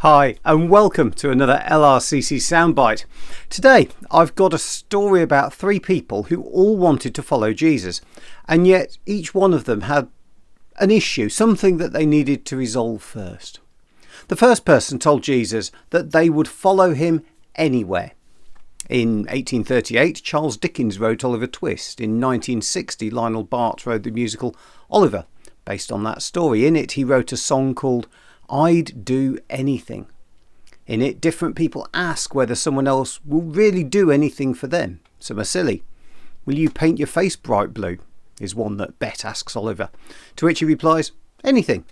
Hi and welcome to another LRCC Soundbite. Today I've got a story about three people who all wanted to follow Jesus, and yet each one of them had an issue, something that they needed to resolve first. The first person told Jesus that they would follow him anywhere. In 1838 Charles Dickens wrote Oliver Twist. In 1960 Lionel Bart wrote the musical Oliver, based on that story. In it he wrote a song called I'd Do Anything. In it, different people ask whether someone else will really do anything for them. Some are silly. Will you paint your face bright blue? Is one that Bet asks Oliver. To which he replies, anything.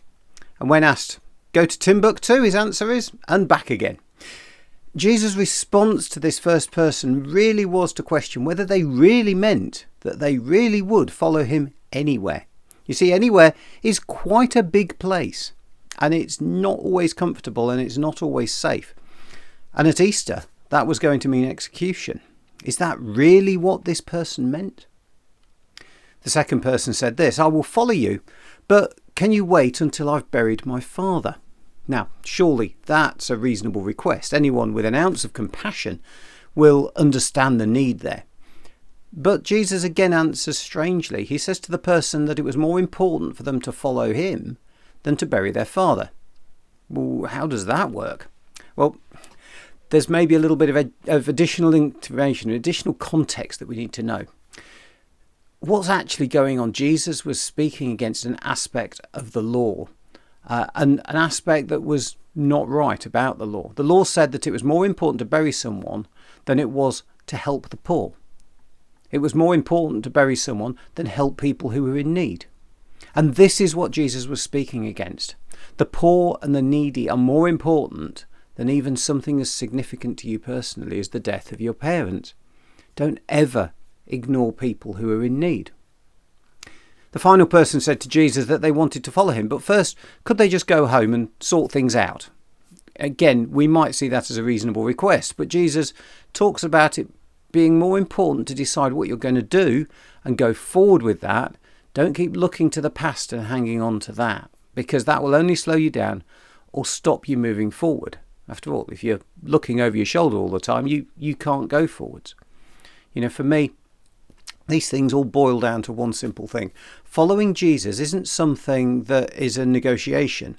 And when asked, go to Timbuktu, his answer is, and back again. Jesus' response to this first person really was to question whether they really meant that they really would follow him anywhere. You see, anywhere is quite a big place. And it's not always comfortable and it's not always safe. And at Easter, that was going to mean execution. Is that really what this person meant? The second person said this, I will follow you, but can you wait until I've buried my father? Now, surely that's a reasonable request. Anyone with an ounce of compassion will understand the need there. But Jesus again answers strangely. He says to the person that it was more important for them to follow him than to bury their father. Well, how does that work? Well, there's maybe a little bit of additional information, additional context that we need to know. What's actually going on? Jesus was speaking against an aspect of the law, and an aspect that was not right about the law. The law said that it was more important to bury someone than it was to help the poor. It was more important to bury someone than help people who were in need. And this is what Jesus was speaking against. The poor and the needy are more important than even something as significant to you personally as the death of your parents. Don't ever ignore people who are in need. The final person said to Jesus that they wanted to follow him, but first, could they just go home and sort things out? Again, we might see that as a reasonable request, but Jesus talks about it being more important to decide what you're going to do and go forward with that. Don't keep looking to the past and hanging on to that, because that will only slow you down or stop you moving forward. After all, if you're looking over your shoulder all the time, you can't go forwards. You know, for me, these things all boil down to one simple thing. Following Jesus isn't something that is a negotiation.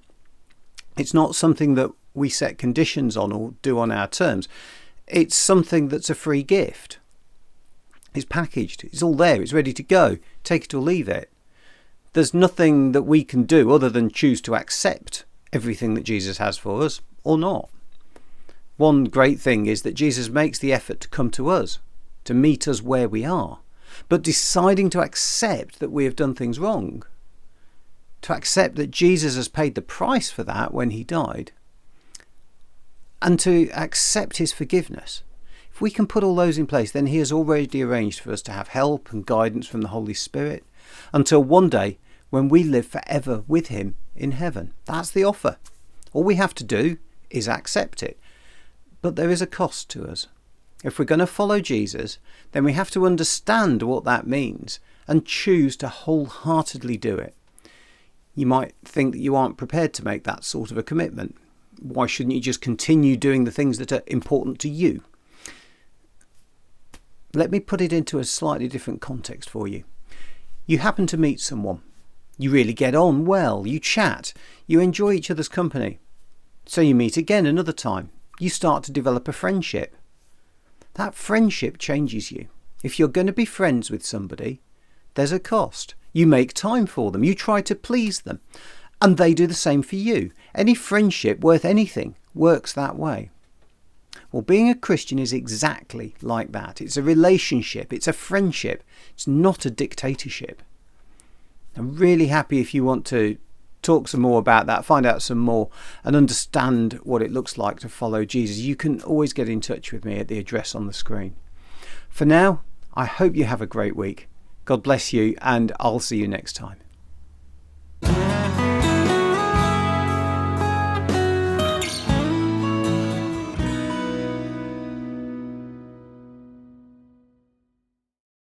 It's not something that we set conditions on or do on our terms. It's something that's a free gift. It's packaged. It's all there. It's ready to go. Take it or leave it. There's nothing that we can do other than choose to accept everything that Jesus has for us or not. One great thing is that Jesus makes the effort to come to us, to meet us where we are, but deciding to accept that we have done things wrong, to accept that Jesus has paid the price for that when he died, and to accept his forgiveness. If we can put all those in place, then he has already arranged for us to have help and guidance from the Holy Spirit until one day when we live forever with him in heaven. That's the offer. All we have to do is accept it. But there is a cost to us. If we're going to follow Jesus, then we have to understand what that means and choose to wholeheartedly do it. You might think that you aren't prepared to make that sort of a commitment. Why shouldn't you just continue doing the things that are important to you? Let me put it into a slightly different context for you. You happen to meet someone. You really get on well. You chat. You enjoy each other's company. So you meet again another time. You start to develop a friendship. That friendship changes you. If you're going to be friends with somebody, there's a cost. You make time for them. You try to please them. And they do the same for you. Any friendship worth anything works that way. Well, being a Christian is exactly like that. It's a relationship. It's a friendship. It's not a dictatorship. I'm really happy if you want to talk some more about that, find out some more and understand what it looks like to follow Jesus. You can always get in touch with me at the address on the screen. For now, I hope you have a great week. God bless you, and I'll see you next time.